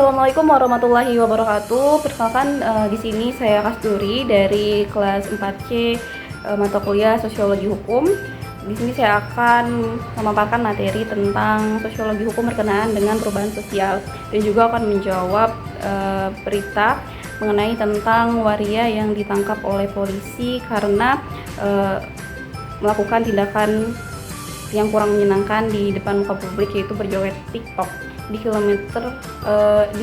Assalamualaikum warahmatullahi wabarakatuh. Perkenalkan di sini saya Kasturi dari kelas 4C mata kuliah Sosiologi Hukum. Di sini saya akan memaparkan materi tentang sosiologi hukum berkenaan dengan perubahan sosial dan juga akan menjawab berita mengenai tentang waria yang ditangkap oleh polisi karena melakukan tindakan yang kurang menyenangkan di depan muka publik, yaitu berjoget TikTok di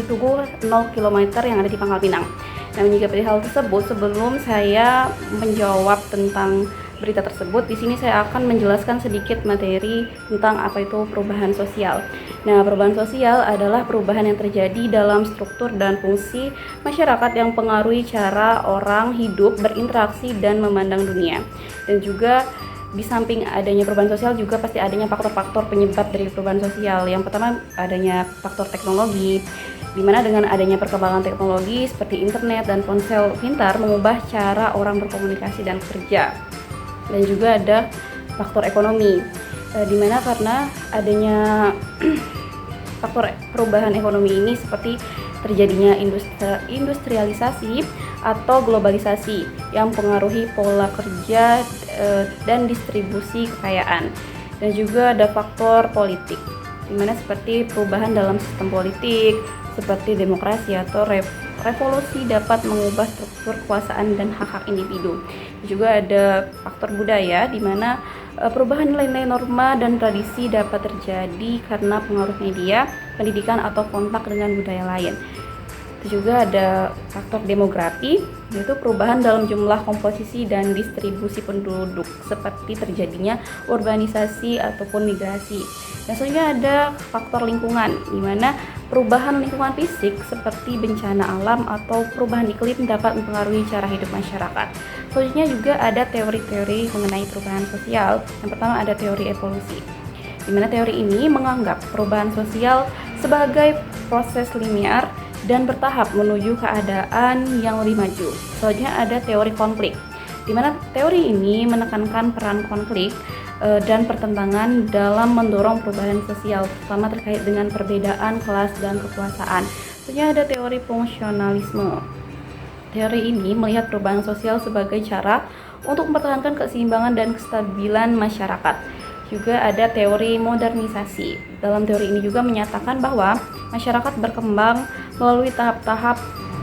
Tugu 0 km yang ada di Pangkal Pinang. Nah, menyikapi hal tersebut, sebelum saya menjawab tentang berita tersebut, di sini saya akan menjelaskan sedikit materi tentang apa itu perubahan sosial. Nah, perubahan sosial adalah perubahan yang terjadi dalam struktur dan fungsi masyarakat yang mempengaruhi cara orang hidup, berinteraksi, dan memandang dunia. Dan juga di samping adanya perubahan sosial juga pasti adanya faktor-faktor penyebab dari perubahan sosial. Yang pertama adanya faktor teknologi, di mana dengan adanya perkembangan teknologi seperti internet dan ponsel pintar mengubah cara orang berkomunikasi dan kerja. Dan juga ada faktor ekonomi, di mana karena adanya faktor perubahan ekonomi ini seperti terjadinya industrialisasi atau globalisasi yang mempengaruhi pola kerja dan distribusi kekayaan. Dan juga ada faktor politik, di mana seperti perubahan dalam sistem politik seperti demokrasi atau revolusi dapat mengubah struktur kekuasaan dan hak-hak individu. Juga ada faktor budaya, di mana perubahan nilai-nilai norma dan tradisi dapat terjadi karena pengaruh media, pendidikan, atau kontak dengan budaya lain. Itu juga ada faktor demografi, yaitu perubahan dalam jumlah, komposisi, dan distribusi penduduk seperti terjadinya urbanisasi ataupun migrasi. Dan selanjutnya ada faktor lingkungan, di mana perubahan lingkungan fisik seperti bencana alam atau perubahan iklim dapat mempengaruhi cara hidup masyarakat. Selanjutnya juga ada teori-teori mengenai perubahan sosial. Yang pertama ada teori evolusi, di mana teori ini menganggap perubahan sosial sebagai proses linear dan bertahap menuju keadaan yang lebih maju. Selanjutnya ada teori konflik, di mana teori ini menekankan peran konflik dan pertentangan dalam mendorong perubahan sosial, terutama terkait dengan perbedaan kelas dan kekuasaan. Selanjutnya ada teori fungsionalisme. Teori ini melihat perubahan sosial sebagai cara untuk mempertahankan keseimbangan dan kestabilan masyarakat. Juga ada teori modernisasi. Dalam teori ini juga menyatakan bahwa masyarakat berkembang melalui tahap-tahap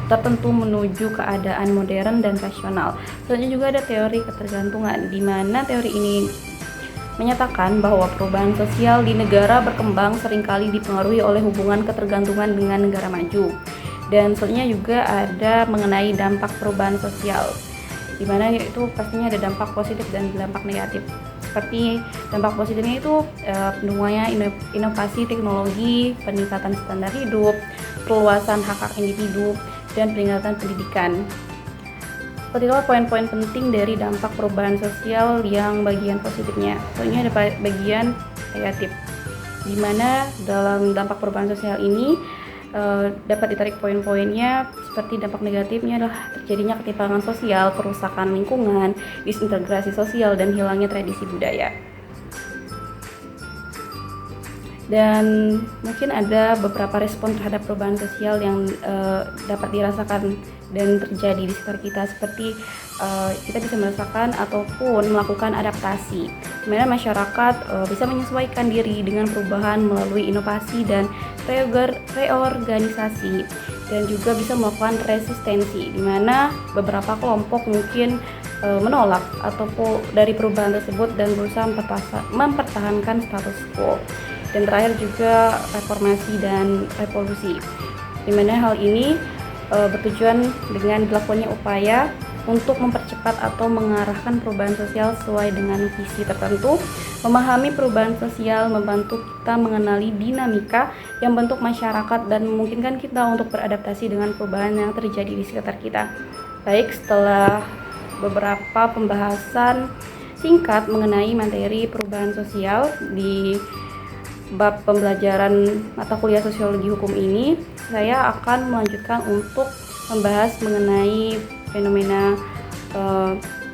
tertentu menuju keadaan modern dan rasional. Selanjutnya juga ada teori ketergantungan, di mana teori ini menyatakan bahwa perubahan sosial di negara berkembang seringkali dipengaruhi oleh hubungan ketergantungan dengan negara maju. Dan selanjutnya juga ada mengenai dampak perubahan sosial, di mana itu pastinya ada dampak positif dan dampak negatif. Seperti dampak positifnya itu penunjangnya inovasi teknologi, peningkatan standar hidup, perluasan hak-hak individu, dan peningkatan pendidikan. Seperti itu poin-poin penting dari dampak perubahan sosial yang bagian positifnya. Soalnya ada bagian negatif, di mana dalam dampak perubahan sosial ini dapat ditarik poin-poinnya. Seperti dampak negatifnya adalah terjadinya ketimpangan sosial, kerusakan lingkungan, disintegrasi sosial, dan hilangnya tradisi budaya. Dan mungkin ada beberapa respon terhadap perubahan sosial yang dapat dirasakan dan terjadi di sekitar kita, seperti kita bisa merasakan ataupun melakukan adaptasi, di mana masyarakat bisa menyesuaikan diri dengan perubahan melalui inovasi dan reorganisasi, dan juga bisa melakukan resistensi, di mana beberapa kelompok mungkin menolak ataupun dari perubahan tersebut dan berusaha mempertahankan status quo. Dan terakhir juga reformasi dan revolusi, di mana hal ini bertujuan dengan dilakukannya upaya untuk mempercepat atau mengarahkan perubahan sosial sesuai dengan visi tertentu. Memahami perubahan sosial membantu kita mengenali dinamika yang bentuk masyarakat dan memungkinkan kita untuk beradaptasi dengan perubahan yang terjadi di sekitar kita. Baik, setelah beberapa pembahasan singkat mengenai materi perubahan sosial di bab pembelajaran mata kuliah sosiologi hukum ini, saya akan melanjutkan untuk membahas mengenai fenomena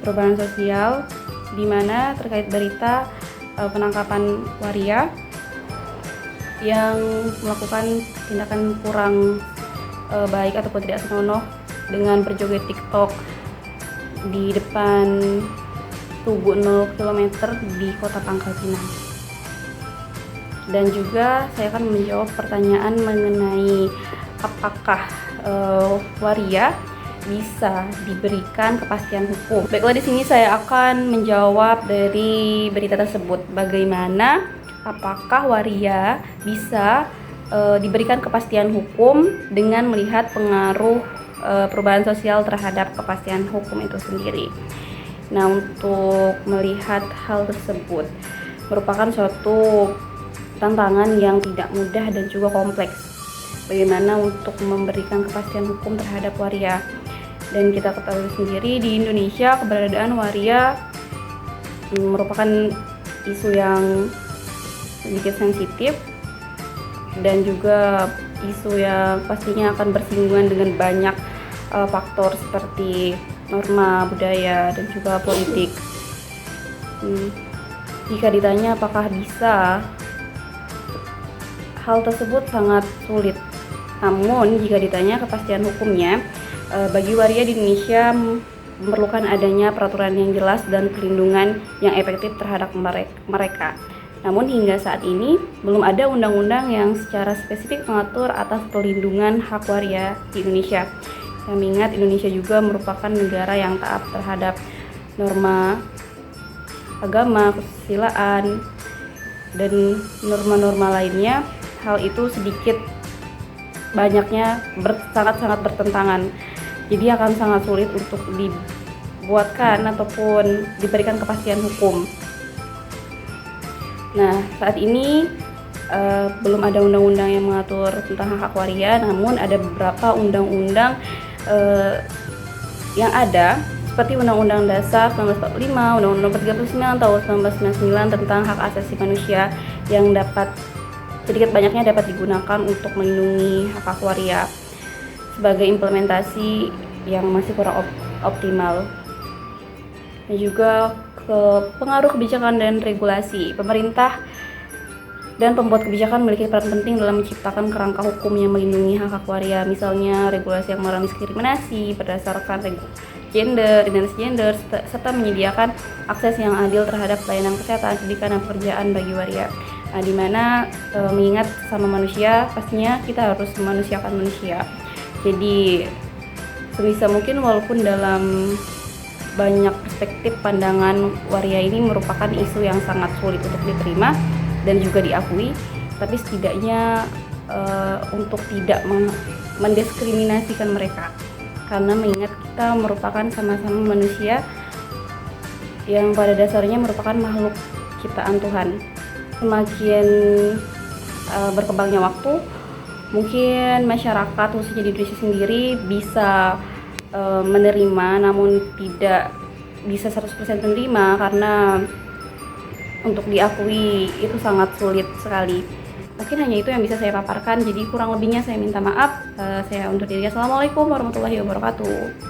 perubahan sosial, di mana terkait berita penangkapan waria yang melakukan tindakan kurang baik ataupun tidak senonoh dengan berjoget TikTok di depan tugu 0 km di Kota Pangkal Pinang. Dan juga saya akan menjawab pertanyaan mengenai apakah waria bisa diberikan kepastian hukum. Baiklah, di sini saya akan menjawab dari berita tersebut. Bagaimana apakah waria bisa diberikan kepastian hukum dengan melihat pengaruh perubahan sosial terhadap kepastian hukum itu sendiri. Nah, untuk melihat hal tersebut merupakan suatu tantangan yang tidak mudah dan juga kompleks. Bagaimana untuk memberikan kepastian hukum terhadap waria. Dan kita ketahui sendiri di Indonesia keberadaan waria merupakan isu yang sedikit sensitif dan juga isu yang pastinya akan bersinggungan dengan banyak faktor seperti norma budaya dan juga politik. Jika ditanya apakah bisa, hal tersebut sangat sulit. Namun jika ditanya kepastian hukumnya, bagi waria di Indonesia memerlukan adanya peraturan yang jelas dan perlindungan yang efektif terhadap mereka. Namun hingga saat ini belum ada undang-undang yang secara spesifik mengatur atas perlindungan hak waria di Indonesia. Yang mengingat Indonesia juga merupakan negara yang taat terhadap norma agama, kesusilaan, dan norma-norma lainnya. Hal itu sedikit banyaknya sangat-sangat bertentangan. Jadi akan sangat sulit untuk dibuatkan ataupun diberikan kepastian hukum. Nah, saat ini belum ada undang-undang yang mengatur tentang hak waria, namun ada beberapa undang-undang yang ada seperti Undang-Undang Dasar 1945, Undang-Undang 39 tahun 1999 tentang hak asasi manusia yang dapat sedikit banyaknya dapat digunakan untuk melindungi hak waria sebagai implementasi yang masih kurang optimal. Dan juga pengaruh kebijakan dan regulasi. Pemerintah dan pembuat kebijakan memiliki peran penting dalam menciptakan kerangka hukum yang melindungi hak waria, misalnya regulasi yang melarang diskriminasi berdasarkan gender, identitas gender, serta menyediakan akses yang adil terhadap pelayanan kesehatan, pendidikan, dan pekerjaan bagi waria. Nah, dimana mengingat sama manusia, pastinya kita harus memanusiakan manusia. Jadi sebisa mungkin walaupun dalam banyak perspektif pandangan waria ini merupakan isu yang sangat sulit untuk diterima dan juga diakui, tapi setidaknya untuk tidak mendiskriminasikan mereka, karena mengingat kita merupakan sama-sama manusia yang pada dasarnya merupakan makhluk ciptaan Tuhan. Semakin berkembangnya waktu, mungkin masyarakat khususnya di Indonesia sendiri bisa menerima, namun tidak bisa 100% menerima karena untuk diakui itu sangat sulit sekali. Mungkin hanya itu yang bisa saya paparkan, jadi kurang lebihnya saya minta maaf. Saya undur diri. Assalamualaikum warahmatullahi wabarakatuh.